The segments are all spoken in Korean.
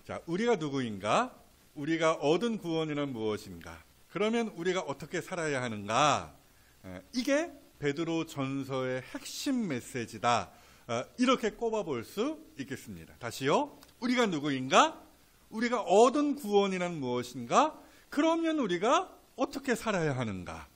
자, 우리가 누구인가? 우리가 얻은 구원이란 무엇인가? 그러면 우리가 어떻게 살아야 하는가? 이게 베드로 전서의 핵심 메시지다. 이렇게 꼽아볼 수 있겠습니다. 다시요. 우리가 누구인가? 우리가 얻은 구원이란 무엇인가? 그러면 우리가 어떻게 살아야 하는가?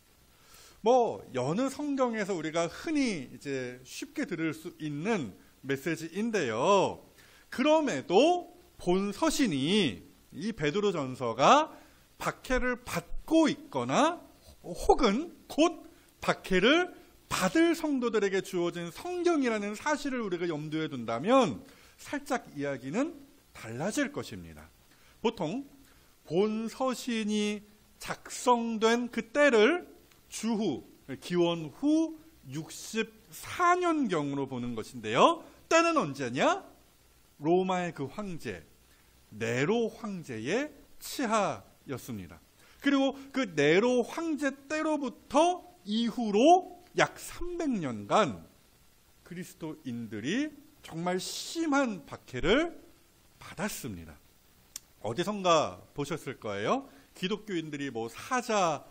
여느 성경에서 우리가 흔히 이제 쉽게 들을 수 있는 메시지인데요. 그럼에도 본 서신이 이 베드로 전서가 박해를 받고 있거나 혹은 곧 박해를 받을 성도들에게 주어진 성경이라는 사실을 우리가 염두에 둔다면 살짝 이야기는 달라질 것입니다. 보통 본 서신이 작성된 그 때를 주후, 기원 후 64년경으로 보는 것인데요. 때는 언제냐? 로마의 그 황제, 네로 황제의 치하였습니다. 그리고 그 네로 황제 때로부터 이후로 약 300년간 그리스도인들이 정말 심한 박해를 받았습니다. 어디선가 보셨을 거예요. 기독교인들이 사자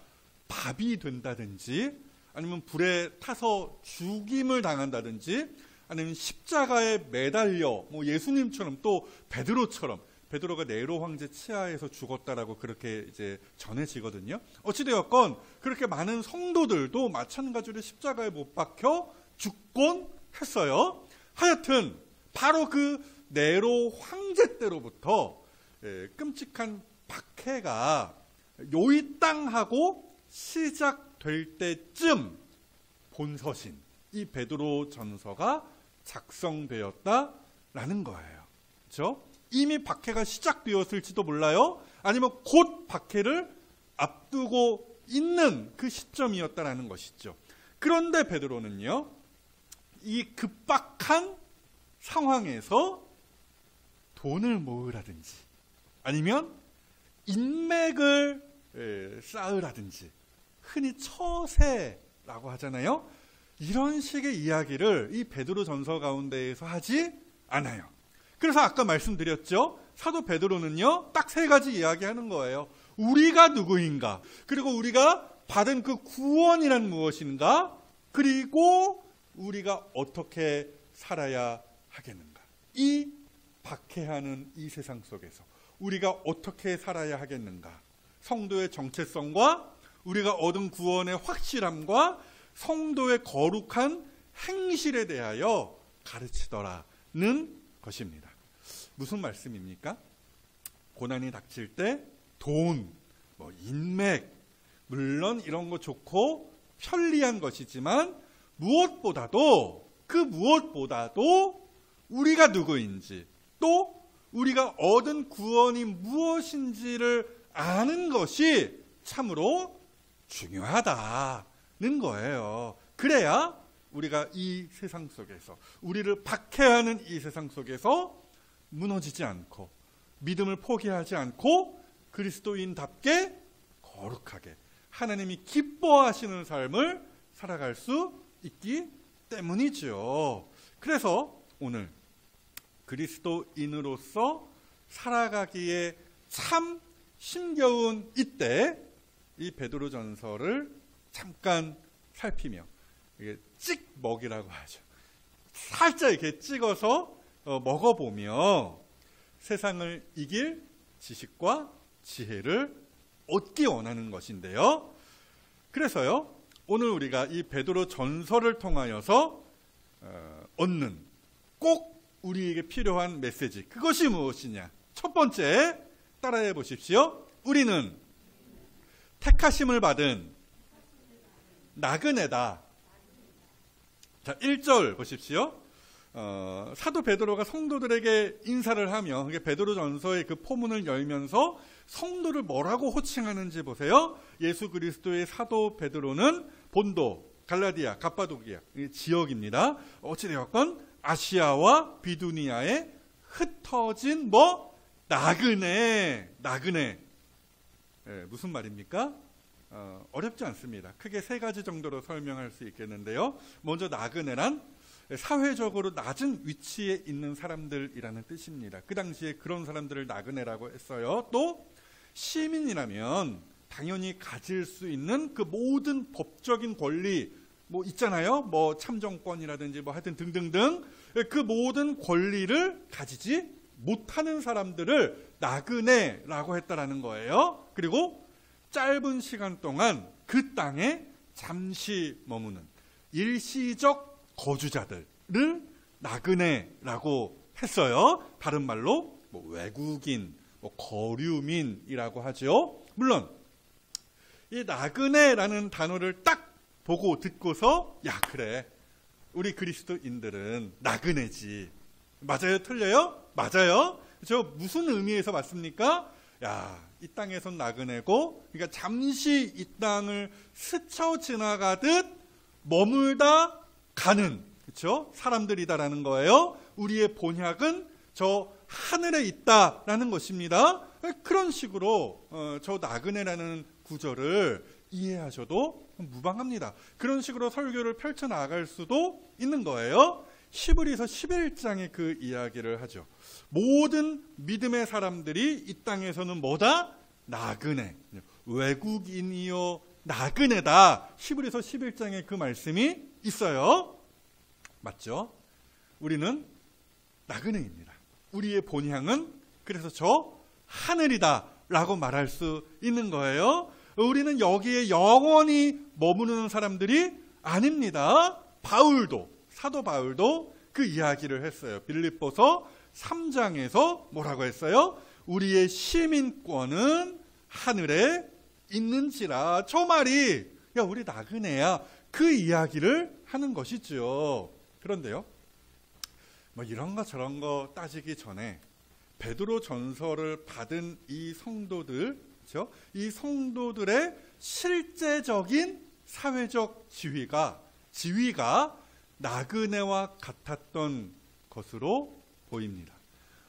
밥이 된다든지 아니면 불에 타서 죽임을 당한다든지 아니면 십자가에 매달려 예수님처럼 또 베드로처럼 베드로가 네로 황제 치하에서 죽었다라고 그렇게 이제 전해지거든요. 어찌되었건 그렇게 많은 성도들도 마찬가지로 십자가에 못 박혀 죽곤 했어요. 하여튼 바로 그 네로 황제 때로부터 끔찍한 박해가 요이땅하고 시작될 때쯤 본서신 이 베드로 전서가 작성되었다라는 거예요. 그렇죠? 이미 박해가 시작되었을지도 몰라요. 아니면 곧 박해를 앞두고 있는 그 시점이었다라는 것이죠. 그런데 베드로는요, 이 급박한 상황에서 돈을 모으라든지 아니면 인맥을 쌓으라든지 흔히 처세라고 하잖아요. 이런 식의 이야기를 이 베드로 전서 가운데에서 하지 않아요. 그래서 아까 말씀드렸죠. 사도 베드로는요, 딱 세 가지 이야기하는 거예요. 우리가 누구인가? 그리고 우리가 받은 그 구원이란 무엇인가? 그리고 우리가 어떻게 살아야 하겠는가? 이 박해하는 이 세상 속에서 우리가 어떻게 살아야 하겠는가? 성도의 정체성과 우리가 얻은 구원의 확실함과 성도의 거룩한 행실에 대하여 가르치더라는 것입니다. 무슨 말씀입니까? 고난이 닥칠 때 돈, 인맥, 물론 이런 거 좋고 편리한 것이지만 무엇보다도 우리가 누구인지 또 우리가 얻은 구원이 무엇인지를 아는 것이 참으로 중요하다는 거예요. 그래야 우리가 이 세상 속에서 우리를 박해하는 이 세상 속에서 무너지지 않고 믿음을 포기하지 않고 그리스도인답게 거룩하게 하나님이 기뻐하시는 삶을 살아갈 수 있기 때문이죠. 그래서 오늘 그리스도인으로서 살아가기에 참 힘겨운 이때 이 베드로 전서를 잠깐 살피며 이게 찍먹이라고 하죠. 살짝 이렇게 찍어서 먹어보며 세상을 이길 지식과 지혜를 얻기 원하는 것인데요. 그래서요, 오늘 우리가 이 베드로 전서를 통하여서 얻는 꼭 우리에게 필요한 메시지, 그것이 무엇이냐? 첫 번째, 따라해 보십시오. 우리는 택하심을 받은 나그네다. 자, 1절 보십시오. 사도 베드로가 성도들에게 인사를 하며 베드로 전서의 그 포문을 열면서 성도를 뭐라고 호칭하는지 보세요. 예수 그리스도의 사도 베드로는 본도, 갈라디아, 갑바도기아 지역입니다. 어찌되었건 아시아와 비두니아에 흩어진 나그네. 무슨 말입니까? 어렵지 않습니다. 크게 세 가지 정도로 설명할 수 있겠는데요. 먼저 나그네란 사회적으로 낮은 위치에 있는 사람들이라는 뜻입니다. 그 당시에 그런 사람들을 나그네라고 했어요. 또 시민이라면 당연히 가질 수 있는 그 모든 법적인 권리 뭐 있잖아요. 뭐 참정권이라든지 뭐 하여튼 등등등 그 모든 권리를 가지지 못하는 사람들을 나그네라고 했다라는 거예요. 그리고 짧은 시간 동안 그 땅에 잠시 머무는 일시적 거주자들을 나그네라고 했어요. 다른 말로 뭐 외국인, 뭐 거류민이라고 하죠. 물론 이 나그네라는 단어를 딱 보고 듣고서 야 그래 우리 그리스도인들은 나그네지. 맞아요? 틀려요? 맞아요. 저 무슨 의미에서 맞습니까? 야, 이 땅에선 나그네고 그러니까 잠시 이 땅을 스쳐 지나가듯 머물다 가는 그렇죠? 사람들이다라는 거예요. 우리의 본향은 저 하늘에 있다라는 것입니다. 그런 식으로 저 나그네라는 구절을 이해하셔도 무방합니다. 그런 식으로 설교를 펼쳐나갈 수도 있는 거예요. 히브리서 11장에 그 이야기를 하죠. 모든 믿음의 사람들이 이 땅에서는 뭐다? 나그네. 외국인이요 나그네다. 히브리서 11장에 그 말씀이 있어요. 맞죠? 우리는 나그네입니다. 우리의 본향은 그래서 저 하늘이다 라고 말할 수 있는 거예요. 우리는 여기에 영원히 머무르는 사람들이 아닙니다. 사도 바울도 그 이야기를 했어요. 빌립보서 3장에서 뭐라고 했어요? 우리의 시민권은 하늘에 있는지라. 저 말이 야 우리 나그네야. 그 이야기를 하는 것이죠. 그런데요. 뭐 이런 거 저런 거 따지기 전에 베드로 전서를 받은 이 성도들, 그렇죠? 이 성도들의 실제적인 사회적 지위가 나그네와 같았던 것으로 보입니다.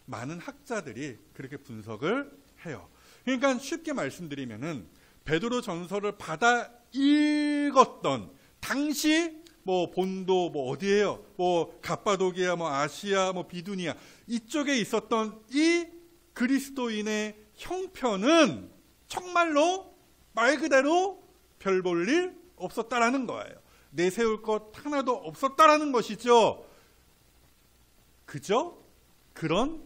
많은 학자들이 그렇게 분석을 해요. 그러니까 쉽게 말씀드리면은 베드로 전서를 받아 읽었던 당시 뭐 본도 뭐 어디예요? 뭐 갑바도기아, 뭐 아시아, 뭐 비두니아 이쪽에 있었던 이 그리스도인의 형편은 정말로 말 그대로 별 볼 일 없었다라는 거예요. 내세울 것 하나도 없었다라는 것이죠. 그저 그런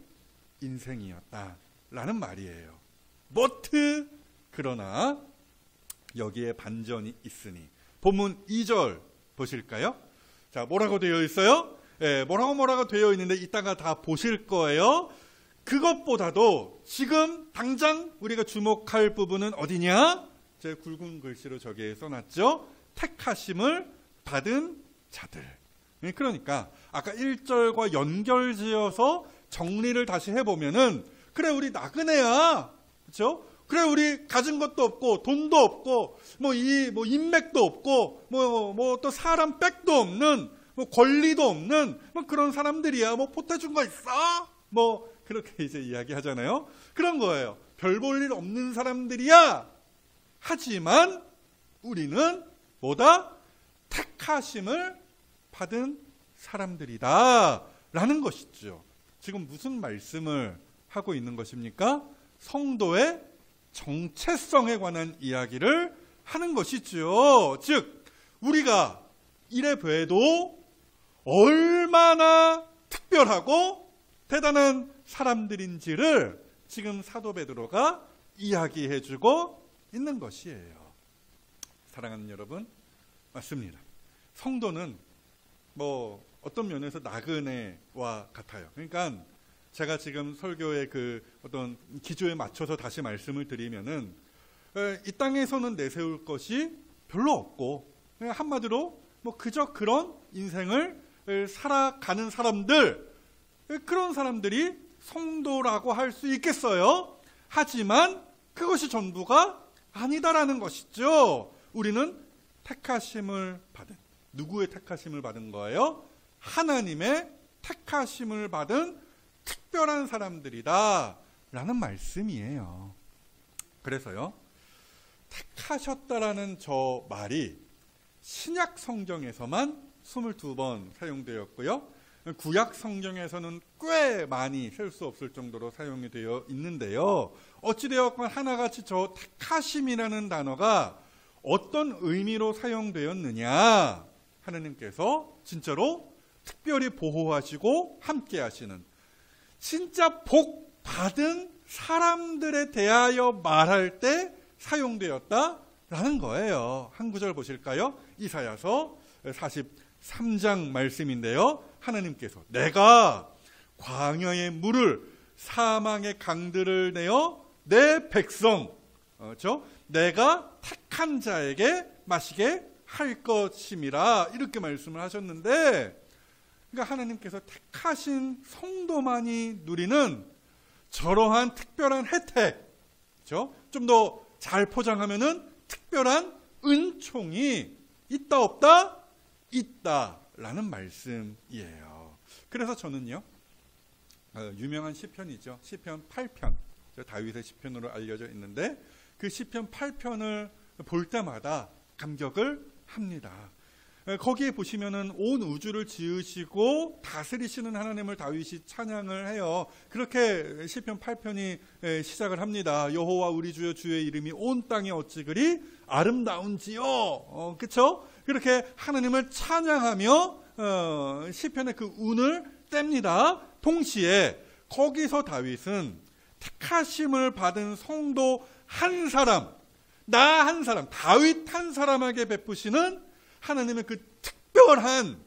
인생이었다라는 말이에요. 그러나 여기에 반전이 있으니 본문 2절 보실까요? 자, 뭐라고 되어 있어요? 뭐라고 되어 있는데 이따가 다 보실 거예요. 그것보다도 지금 당장 우리가 주목할 부분은 어디냐? 제 굵은 글씨로 저기에 써놨죠. 택하심을 받은 자들. 그러니까 아까 1절과 연결지어서 정리를 다시 해보면은 그래 우리 나그네야. 그렇죠? 그래 우리 가진 것도 없고 돈도 없고 뭐 인맥도 없고 뭐 또 사람 빽도 없는 뭐 권리도 없는 뭐 그런 사람들이야. 뭐 보태준 거 있어? 뭐 그렇게 이제 이야기하잖아요. 그런 거예요. 별 볼 일 없는 사람들이야. 하지만 우리는 뭐다? 택하심을 받은 사람들이다 라는 것이죠. 지금 무슨 말씀을 하고 있는 것입니까? 성도의 정체성에 관한 이야기를 하는 것이죠. 즉 우리가 이래 봬도 얼마나 특별하고 대단한 사람들인지를 지금 사도 베드로가 이야기해주고 있는 것이에요. 사랑하는 여러분, 맞습니다. 성도는 뭐 어떤 면에서 나그네와 같아요. 그러니까 제가 지금 설교의 그 어떤 기조에 맞춰서 다시 말씀을 드리면은 이 땅에서는 내세울 것이 별로 없고 한마디로 뭐 그저 그런 인생을 살아가는 사람들, 그런 사람들이 성도라고 할 수 있겠어요. 하지만 그것이 전부가 아니다라는 것이죠. 우리는 택하심을 받은, 누구의 택하심을 받은 거예요? 하나님의 택하심을 받은 특별한 사람들이다 라는 말씀이에요. 그래서요, 택하셨다라는 저 말이 신약 성경에서만 22번 사용되었고요. 구약 성경에서는 꽤 많이 셀 수 없을 정도로 사용이 되어 있는데요. 어찌되었건 하나같이 저 택하심이라는 단어가 어떤 의미로 사용되었느냐, 하느님께서 진짜로 특별히 보호하시고 함께 하시는, 진짜 복 받은 사람들에 대하여 말할 때 사용되었다라는 거예요. 한 구절 보실까요? 이사야서 43장 말씀인데요. 하나님께서 내가 광야의 물을 사망의 강들을 내어 내 백성, 내가 택한 자에게 마시게 할 것임이라, 이렇게 말씀을 하셨는데, 그러니까 하나님께서 택하신 성도만이 누리는 저러한 특별한 혜택, 좀 더 잘 포장하면은 특별한 은총이 있다 없다? 있다라는 말씀이에요. 그래서 저는요, 유명한 시편이죠. 시편 8편, 다윗의 시편으로 알려져 있는데 그 시편 8편을 볼 때마다 감격을 합니다. 거기에 보시면은 온 우주를 지으시고 다스리시는 하나님을 다윗이 찬양을 해요. 그렇게 시편 8편이 시작을 합니다. 여호와 우리 주여, 주의 이름이 온 땅에 어찌 그리 아름다운지요. 그렇죠? 그렇게 하나님을 찬양하며 시편의 그 운을 뗍니다. 동시에 거기서 다윗은 택하심을 받은 성도 한 사람, 나 한 사람, 다윗 한 사람에게 베푸시는 하나님의 그 특별한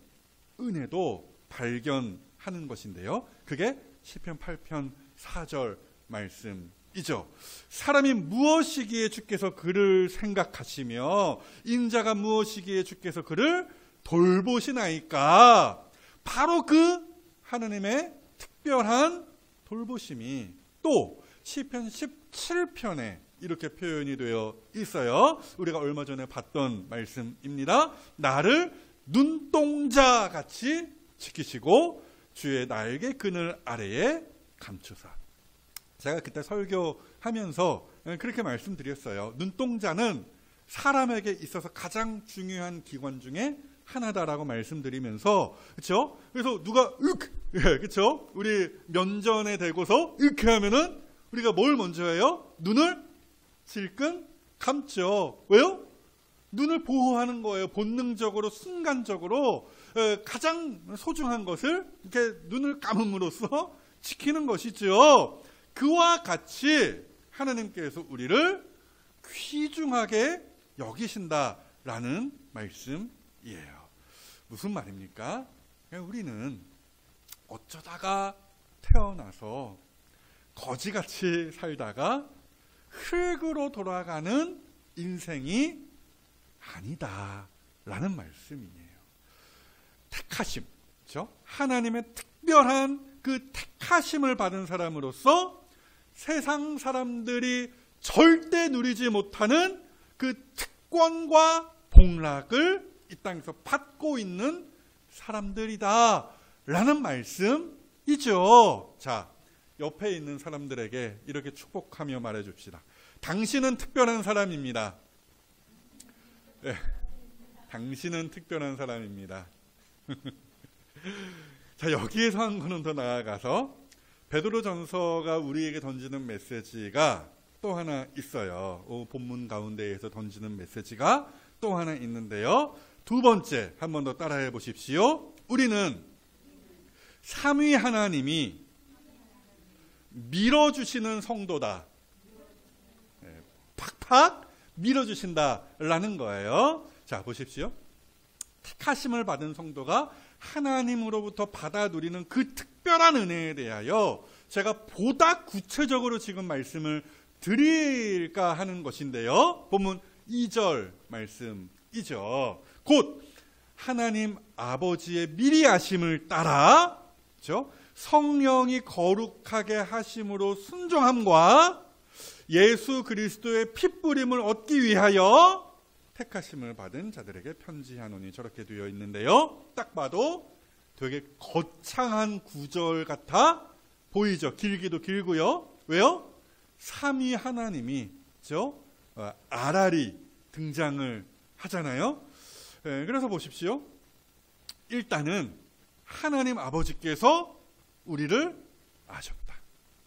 은혜도 발견하는 것인데요. 그게 시편 8편 4절 말씀이죠. 사람이 무엇이기에 주께서 그를 생각하시며 인자가 무엇이기에 주께서 그를 돌보시나이까. 바로 그 하나님의 특별한 돌보심이 또 시편 17편에 이렇게 표현이 되어 있어요. 우리가 얼마 전에 봤던 말씀입니다. 나를 눈동자 같이 지키시고 주의 날개 그늘 아래에 감추사. 제가 그때 설교하면서 그렇게 말씀드렸어요. 눈동자는 사람에게 있어서 가장 중요한 기관 중에 하나다라고 말씀드리면서, 그렇죠? 그래서 누가 그렇죠? 우리 면전에 대고서 이렇게 하면은 우리가 뭘 먼저 해요? 눈을 질끈 감죠. 왜요? 눈을 보호하는 거예요. 본능적으로, 순간적으로 가장 소중한 것을 이렇게 눈을 감음으로써 지키는 것이죠. 그와 같이 하나님께서 우리를 귀중하게 여기신다라는 말씀이에요. 무슨 말입니까? 우리는 어쩌다가 태어나서 거지같이 살다가 흙으로 돌아가는 인생이 아니다라는 말씀이에요. 택하심, 그렇죠? 하나님의 특별한 그 택하심을 받은 사람으로서 세상 사람들이 절대 누리지 못하는 그 특권과 복락을 이 땅에서 받고 있는 사람들이다라는 말씀이죠. 자, 옆에 있는 사람들에게 이렇게 축복하며 말해줍시다. 당신은 특별한 사람입니다. 네, 당신은 특별한 사람입니다. 자, 여기에서 한 거는 더 나아가서 베드로전서가 우리에게 던지는 메시지가 또 하나 있어요. 본문 가운데에서 던지는 메시지가 또 하나 있는데요. 두 번째, 한 번 더 따라해 보십시오. 우리는 삼위 하나님이 밀어주시는 성도다. 팍팍 밀어주신다라는 거예요. 자, 보십시오. 택하심을 받은 성도가 하나님으로부터 받아 누리는 그 특별한 은혜에 대하여 제가 보다 구체적으로 지금 말씀을 드릴까 하는 것인데요. 본문 2절 말씀이죠. 곧 하나님 아버지의 미리 아심을 따라, 그렇죠? 성령이 거룩하게 하심으로 순종함과 예수 그리스도의 핏부림을 얻기 위하여 택하심을 받은 자들에게 편지하노니, 저렇게 되어 있는데요. 딱 봐도 되게 거창한 구절 같아 보이죠. 길기도 길고요. 왜요? 삼위 하나님이, 그렇죠? 아라리 등장을 하잖아요. 그래서 보십시오. 일단은 하나님 아버지께서 우리를 아셨다.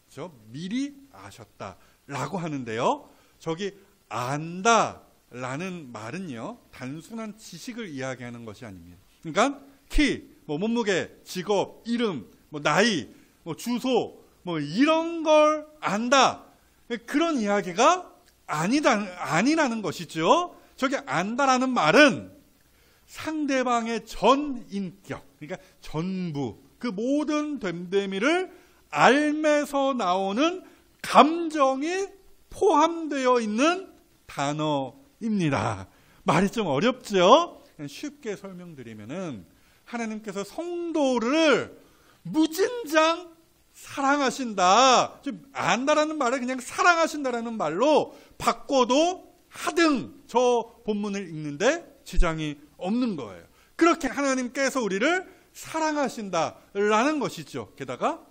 그렇죠? 미리 아셨다라고 하는데요. 저기 안다라는 말은요, 단순한 지식을 이야기하는 것이 아닙니다. 그러니까 키, 몸무게, 직업, 이름, 나이, 주소, 이런 걸 안다. 그런 이야기가 아니라는 것이죠. 저기 안다라는 말은 상대방의 전 인격, 그러니까 전부, 그 모든 됨됨이를 알면서 나오는 감정이 포함되어 있는 단어입니다. 말이 좀 어렵죠? 쉽게 설명드리면은 하나님께서 성도를 무진장 사랑하신다. 좀 안다라는 말을 그냥 사랑하신다라는 말로 바꿔도 하등 저 본문을 읽는데 지장이 없는 거예요. 그렇게 하나님께서 우리를 사랑하신다라는 것이죠. 게다가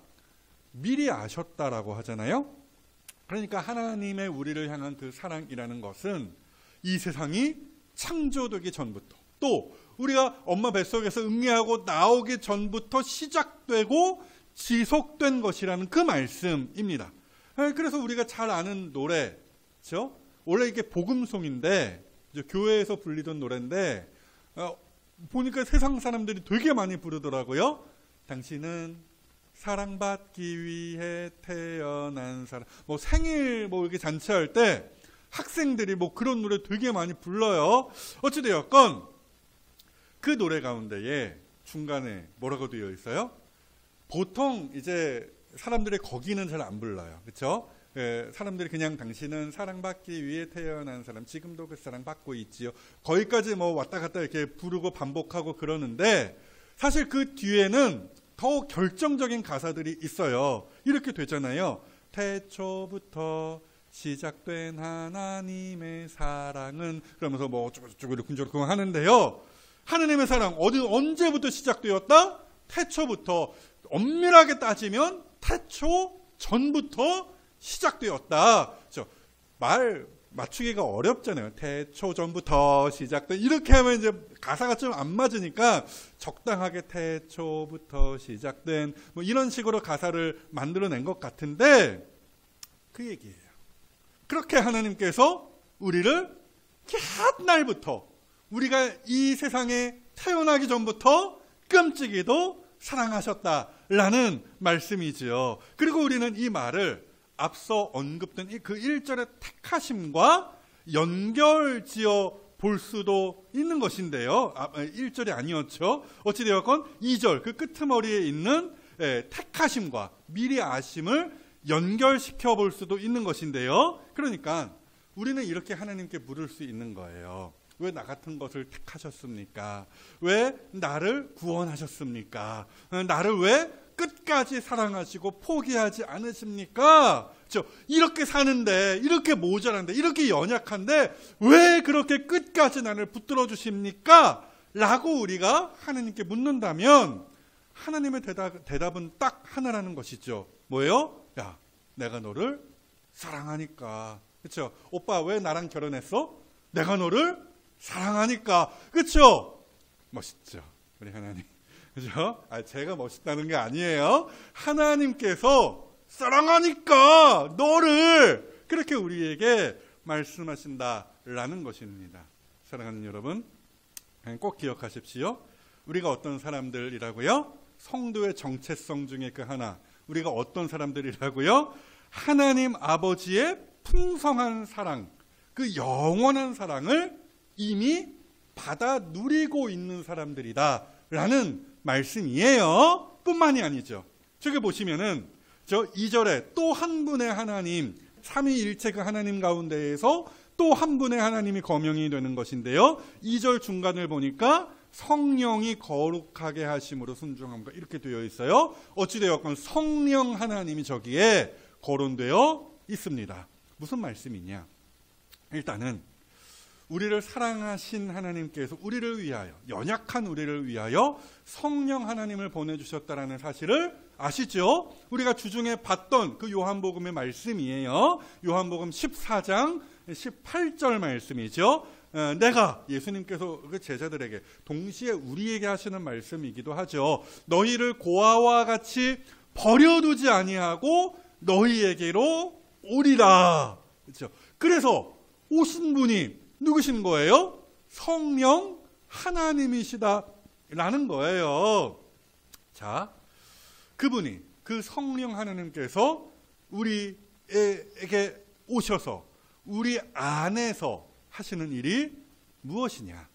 미리 아셨다라고 하잖아요. 그러니까 하나님의 우리를 향한 그 사랑이라는 것은 이 세상이 창조되기 전부터, 또 우리가 엄마 뱃속에서 응애하고 나오기 전부터 시작되고 지속된 것이라는 그 말씀입니다. 그래서 우리가 잘 아는 노래, 그렇죠? 원래 이게 복음송인데 교회에서 불리던 노래인데 보니까 세상 사람들이 되게 많이 부르더라고요. 당신은 사랑받기 위해 태어난 사람. 생일 이렇게 잔치할 때 학생들이 그런 노래 되게 많이 불러요. 어찌되었건 그 노래 가운데에 중간에 뭐라고 되어 있어요? 보통 이제 사람들이 거기는 잘 안 불러요. 그렇죠? 사람들이 그냥 당신은 사랑받기 위해 태어난 사람, 지금도 그 사랑 받고 있지요. 거기까지 왔다 갔다 이렇게 부르고 반복하고 그러는데 사실 그 뒤에는 더 결정적인 가사들이 있어요. 이렇게 되잖아요. 태초부터 시작된 하나님의 사랑은, 그러면서 어쩌고저쩌고 이렇게 하는데요. 하나님의 사랑 언제부터 시작되었다? 태초부터. 엄밀하게 따지면 태초 전부터 시작되었다. 말 맞추기가 어렵잖아요. 태초 전부터 시작된, 이렇게 하면 이제 가사가 좀 안 맞으니까 적당하게 태초부터 시작된 이런 식으로 가사를 만들어낸 것 같은데 그 얘기예요. 그렇게 하나님께서 우리를 옛날부터, 우리가 이 세상에 태어나기 전부터 끔찍이도 사랑하셨다라는 말씀이지요. 그리고 우리는 이 말을 앞서 언급된 그 1절의 택하심과 연결지어 볼 수도 있는 것인데요. 1절이 아니었죠. 어찌되었건 2절 그 끄트머리에 있는 택하심과 미리 아심을 연결시켜 볼 수도 있는 것인데요. 그러니까 우리는 이렇게 하나님께 물을 수 있는 거예요. 왜 나 같은 것을 택하셨습니까? 왜 나를 구원하셨습니까? 나를 왜 끝까지 사랑하시고 포기하지 않으십니까? 이렇게 사는데, 이렇게 모자란데, 이렇게 연약한데 왜 그렇게 끝까지 나를 붙들어 주십니까? 라고 우리가 하나님께 묻는다면 하나님의 대답은 딱 하나라는 것이죠. 뭐예요? 야, 내가 너를 사랑하니까. 그렇죠? 오빠 왜 나랑 결혼했어? 내가 너를 사랑하니까. 그렇죠? 멋있죠, 우리 하나님. 그죠? 제가 멋있다는 게 아니에요. 하나님께서 사랑하니까 너를 그렇게 우리에게 말씀하신다라는 것입니다. 사랑하는 여러분, 꼭 기억하십시오. 우리가 어떤 사람들이라고요? 성도의 정체성 중에 그 하나. 우리가 어떤 사람들이라고요? 하나님 아버지의 풍성한 사랑, 그 영원한 사랑을 이미 받아 누리고 있는 사람들이다 라는 말씀이에요. 뿐만이 아니죠. 저기 보시면은 저 2절에 또 한 분의 하나님, 삼위일체 그 하나님 가운데에서 또 한 분의 하나님이 거명이 되는 것인데요. 2절 중간을 보니까 성령이 거룩하게 하심으로 순종함과 이렇게 되어 있어요. 어찌되었건 성령 하나님이 저기에 거론되어 있습니다. 무슨 말씀이냐? 일단은 우리를 사랑하신 하나님께서 우리를 위하여, 연약한 우리를 위하여 성령 하나님을 보내주셨다라는 사실을 아시죠? 우리가 주중에 봤던 그 요한복음의 말씀이에요. 요한복음 14장 18절 말씀이죠. 내가 예수님께서 그 제자들에게 동시에 우리에게 하시는 말씀이기도 하죠. 너희를 고아와 같이 버려두지 아니하고 너희에게로 오리라. 그렇죠? 그래서 오신 분이 누구신 거예요? 성령 하나님이시다라는 거예요. 자, 그분이 그 성령 하나님께서 우리에게 오셔서 우리 안에서 하시는 일이 무엇이냐?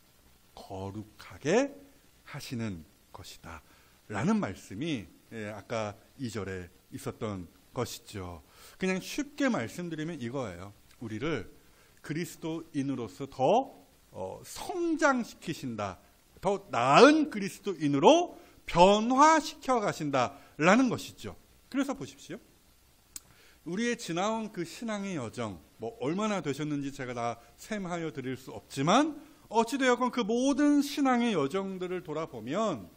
거룩하게 하시는 것이다 라는 말씀이 아까 2절에 있었던 것이죠. 그냥 쉽게 말씀드리면 이거예요. 우리를 그리스도인으로서 더 성장시키신다, 더 나은 그리스도인으로 변화시켜 가신다라는 것이죠. 그래서 보십시오. 우리의 지나온 그 신앙의 여정, 뭐 얼마나 되셨는지 제가 다 셈하여 드릴 수 없지만 어찌되었건 그 모든 신앙의 여정들을 돌아보면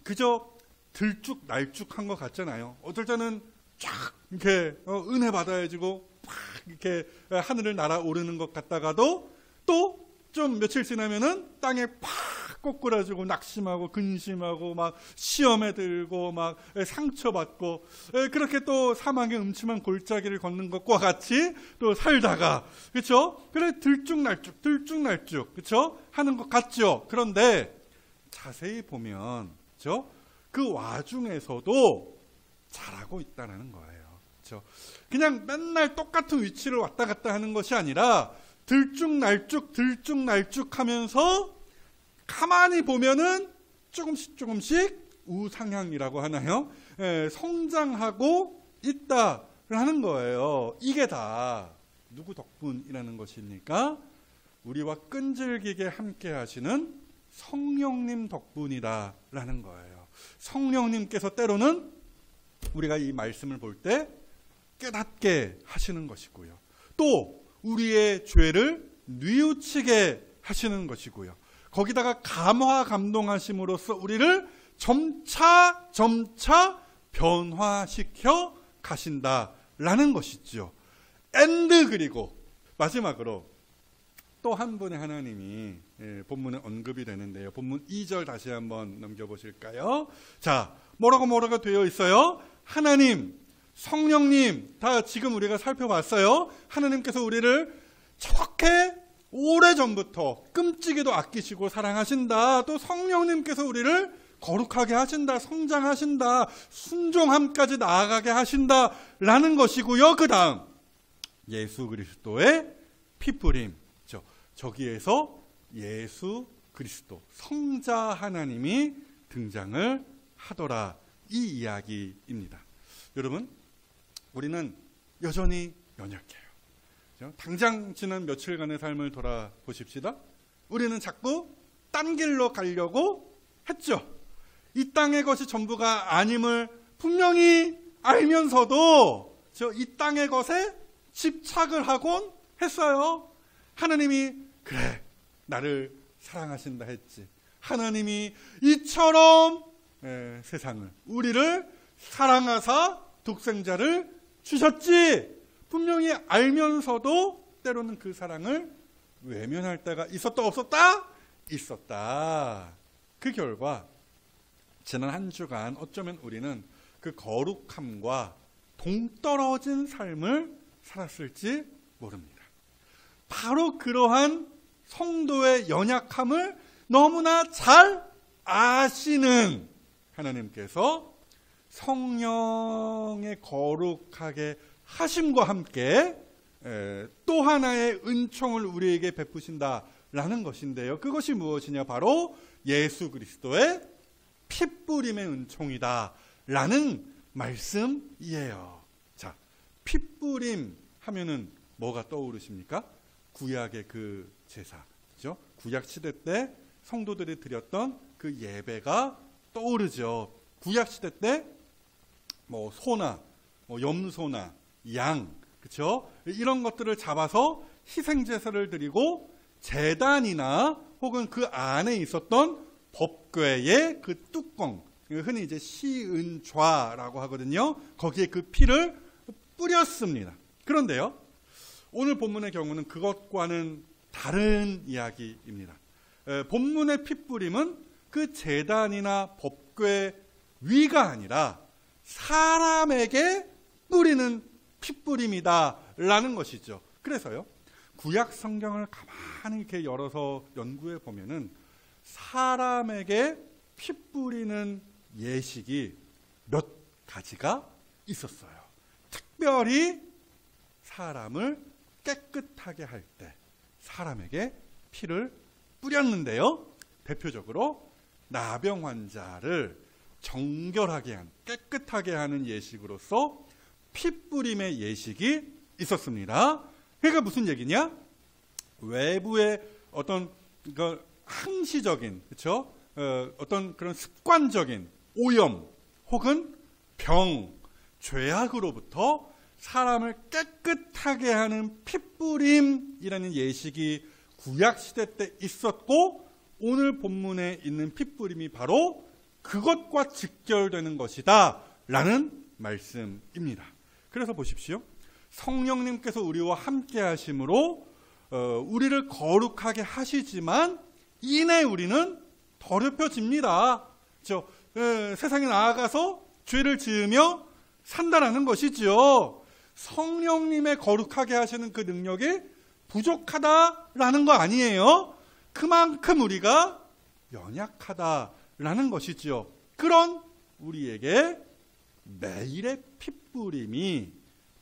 그저 들쭉날쭉한 것 같잖아요. 어떨 때는 쫙 이렇게 은혜 받아야지고 막 이렇게 하늘을 날아오르는 것 같다가도 또 좀 며칠 지나면은 땅에 팍 꼬꾸라지고 낙심하고 근심하고 막 시험에 들고 막 상처받고 그렇게 또 사망의 음침한 골짜기를 걷는 것과 같이 또 살다가 그렇죠? 그래 들쭉날쭉 그렇죠? 하는 것 같죠. 그런데 자세히 보면 그렇죠? 그 와중에서도 잘하고 있다는 거예요. 그렇죠? 그냥 맨날 똑같은 위치를 왔다 갔다 하는 것이 아니라 들쭉날쭉 하면서 가만히 보면은 조금씩 우상향이라고 하나요? 성장하고 있다라는 거예요. 이게 다 누구 덕분이라는 것입니까? 우리와 끈질기게 함께 하시는 성령님 덕분이다라는 거예요. 성령님께서 때로는 우리가 이 말씀을 볼 때 깨닫게 하시는 것이고요. 또 우리의 죄를 뉘우치게 하시는 것이고요. 거기다가 감동하심으로써 우리를 점차 변화시켜 가신다라는 것이죠. 그리고 마지막으로 또 한 분의 하나님이 본문에 언급이 되는데요. 본문 2절 다시 한번 넘겨보실까요? 자, 뭐라고 되어 있어요? 하나님, 성령님, 다 지금 우리가 살펴봤어요. 하나님께서 우리를 저렇게 오래전부터 끔찍이도 아끼시고 사랑하신다. 또 성령님께서 우리를 거룩하게 하신다, 성장하신다, 순종함까지 나아가게 하신다라는 것이고요. 그 다음 예수 그리스도의 피뿌림, 저기에서 예수 그리스도 성자 하나님이 등장을 하더라, 이 이야기입니다. 여러분, 우리는 여전히 연약해요. 당장 지난 며칠간의 삶을 돌아보십시다. 우리는 자꾸 딴 길로 가려고 했죠. 이 땅의 것이 전부가 아님을 분명히 알면서도 이 땅의 것에 집착을 하곤 했어요. 하나님이 그래 나를 사랑하신다 했지. 하나님이 이처럼 세상을, 우리를 사랑하사 독생자를 주셨지. 분명히 알면서도 때로는 그 사랑을 외면할 때가 있었다 없었다? 있었다. 그 결과 지난 한 주간 어쩌면 우리는 그 거룩함과 동떨어진 삶을 살았을지 모릅니다. 바로 그러한 성도의 연약함을 너무나 잘 아시는 하나님께서 성령의 거룩하게 하심과 함께 또 하나의 은총을 우리에게 베푸신다라는 것인데요. 그것이 무엇이냐? 바로 예수 그리스도의 피뿌림의 은총이다라는 말씀이에요. 자, 피뿌림 하면은 뭐가 떠오르십니까? 구약의 그 제사, 그죠? 구약 시대 때 성도들이 드렸던 그 예배가 떠오르죠. 구약 시대 때 뭐 소나 뭐 염소나 양, 그렇죠? 이런 것들을 잡아서 희생 제사를 드리고 제단이나 혹은 그 안에 있었던 법궤의 그 뚜껑, 흔히 이제 시은좌라고 하거든요. 거기에 그 피를 뿌렸습니다. 그런데요, 오늘 본문의 경우는 그것과는 다른 이야기입니다. 본문의 핏부림은 그 제단이나 법궤 위가 아니라 사람에게 뿌리는 핏부림이다라는 것이죠. 그래서요, 구약 성경을 가만히 이렇게 열어서 연구해 보면은 사람에게 핏부리는 예식이 몇 가지가 있었어요. 특별히 사람을 깨끗하게 할 때 사람에게 피를 뿌렸는데요. 대표적으로 나병 환자를 정결하게 한, 깨끗하게 하는 예식으로서 핏부림의 예식이 있었습니다. 그러니까 무슨 얘기냐? 외부의 어떤 항시적인, 그렇죠? 어떤 그런 습관적인 오염 혹은 병, 죄악으로부터 사람을 깨끗하게 하는 핏부림이라는 예식이 구약시대 때 있었고, 오늘 본문에 있는 핏부림이 바로 그것과 직결되는 것이다 라는 말씀입니다. 그래서 보십시오. 성령님께서 우리와 함께 하심으로 우리를 거룩하게 하시지만 이내 우리는 더럽혀집니다. 그렇죠? 세상에 나아가서 죄를 지으며 산다라는 것이죠. 성령님의 거룩하게 하시는 그 능력이 부족하다라는 거 아니에요. 그만큼 우리가 연약하다라는 것이죠. 그런 우리에게 매일의 핏부림이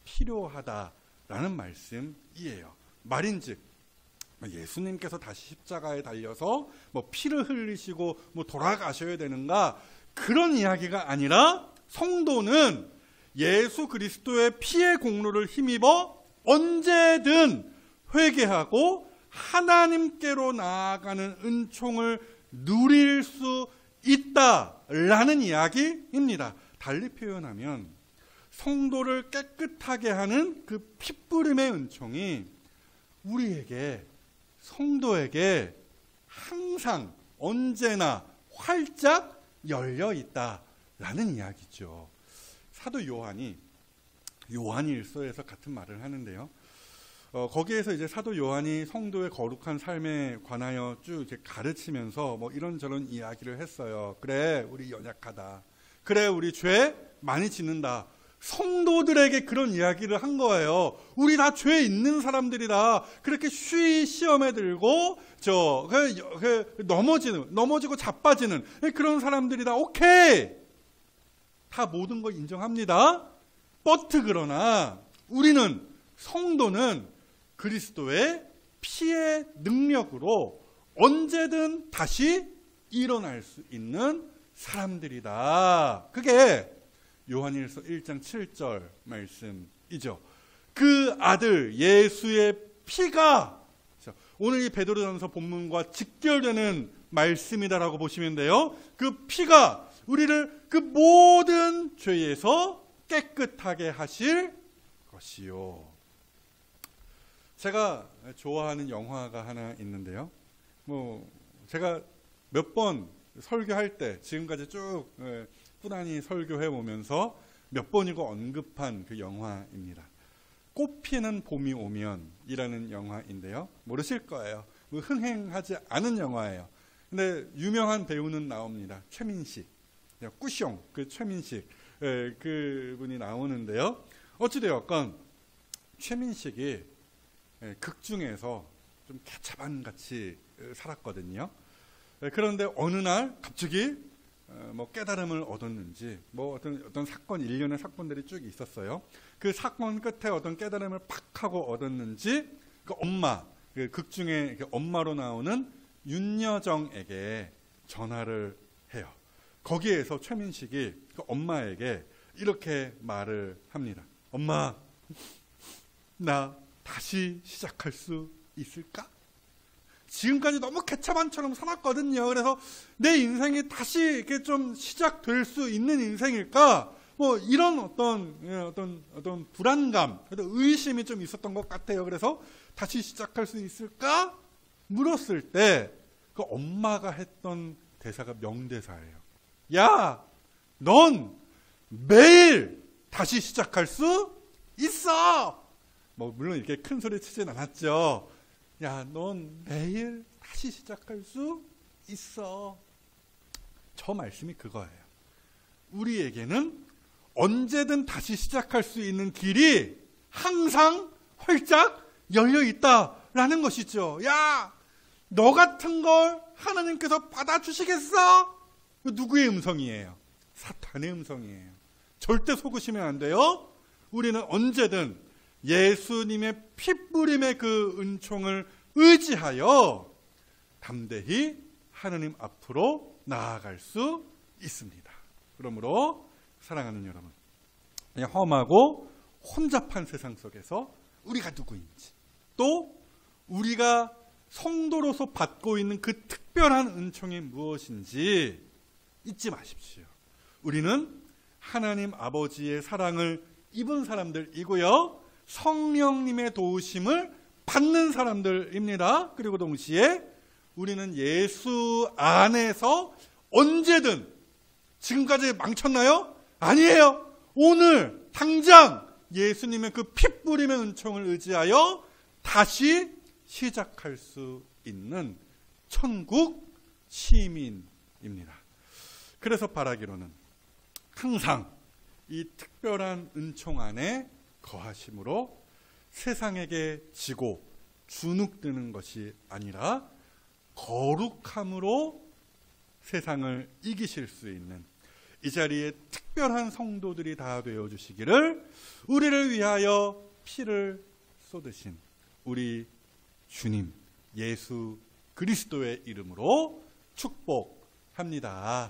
필요하다라는 말씀이에요. 말인즉 예수님께서 다시 십자가에 달려서 피를 흘리시고 돌아가셔야 되는가, 그런 이야기가 아니라 성도는 예수 그리스도의 피의 공로를 힘입어 언제든 회개하고 하나님께로 나아가는 은총을 누릴 수 있다라는 이야기입니다. 달리 표현하면 성도를 깨끗하게 하는 그 핏부림의 은총이 우리에게, 성도에게 항상 언제나 활짝 열려 있다라는 이야기죠. 사도 요한이 요한일서에서 같은 말을 하는데요. 거기에서 이제 사도 요한이 성도의 거룩한 삶에 관하여 쭉 이렇게 가르치면서 이런저런 이야기를 했어요. 그래, 우리 연약하다. 그래, 우리 죄 많이 짓는다. 성도들에게 그런 이야기를 한 거예요. 우리 다 죄 있는 사람들이다. 그렇게 시험에 들고 넘어지고 자빠지는 그런 사람들이다. 오케이, 다 모든 거 인정합니다. 그러나 우리는, 성도는 그리스도의 피의 능력으로 언제든 다시 일어날 수 있는 사람들이다. 그게 요한일서 1장 7절 말씀이죠. 그 아들 예수의 피가, 오늘 이 베드로전서 본문과 직결되는 말씀이다라고 보시면 돼요. 그 피가 우리를 그 모든 죄에서 깨끗하게 하실 것이요. 제가 좋아하는 영화가 하나 있는데요. 제가 몇 번 설교할 때 지금까지 쭉 꾸준히 설교해 오면서 몇 번이고 언급한 그 영화입니다. 꽃피는 봄이 오면이라는 영화인데요. 모르실 거예요. 흥행하지 않은 영화예요. 근데 유명한 배우는 나옵니다. 최민식, 꾸숑, 그 최민식, 그분이 나오는데요. 어찌되었건 최민식이 극 중에서 좀 개차반같이 살았거든요. 그런데 어느 날 갑자기 깨달음을 얻었는지, 어떤 사건, 일련의 사건들이 쭉 있었어요. 그 사건 끝에 어떤 깨달음을 팍 하고 얻었는지, 그 엄마, 그 극 중에 엄마로 나오는 윤여정에게 전화를 해요. 거기에서 최민식이 그 엄마에게 이렇게 말을 합니다. 엄마, 나 다시 시작할 수 있을까? 지금까지 너무 개차반처럼 살았거든요. 그래서 내 인생이 다시 이렇게 좀 시작될 수 있는 인생일까? 이런 어떤 불안감, 의심이 좀 있었던 것 같아요. 그래서 다시 시작할 수 있을까? 물었을 때 그 엄마가 했던 대사가 명대사예요. 야, 넌 매일 다시 시작할 수 있어. 물론 이렇게 큰 소리 치진 않았죠. 야, 넌 매일 다시 시작할 수 있어. 저 말씀이 그거예요. 우리에게는 언제든 다시 시작할 수 있는 길이 항상 활짝 열려 있다라는 것이죠. 야, 너 같은 걸 하나님께서 받아주시겠어? 누구의 음성이에요? 사탄의 음성이에요. 절대 속으시면 안 돼요. 우리는 언제든 예수님의 핏부림의 그 은총을 의지하여 담대히 하나님 앞으로 나아갈 수 있습니다. 그러므로 사랑하는 여러분, 험하고 혼잡한 세상 속에서 우리가 누구인지, 또 우리가 성도로서 받고 있는 그 특별한 은총이 무엇인지 잊지 마십시오. 우리는 하나님 아버지의 사랑을 입은 사람들이고요, 성령님의 도우심을 받는 사람들입니다. 그리고 동시에 우리는 예수 안에서 언제든, 지금까지 망쳤나요? 아니에요. 오늘 당장 예수님의 그 핏부림의 은총을 의지하여 다시 시작할 수 있는 천국 시민입니다. 그래서 바라기로는 항상 이 특별한 은총 안에 거하심으로 세상에게 지고 주눅드는 것이 아니라 거룩함으로 세상을 이기실 수 있는 이 자리에 특별한 성도들이 다 되어주시기를 우리를 위하여 피를 쏟으신 우리 주님 예수 그리스도의 이름으로 축복합니다.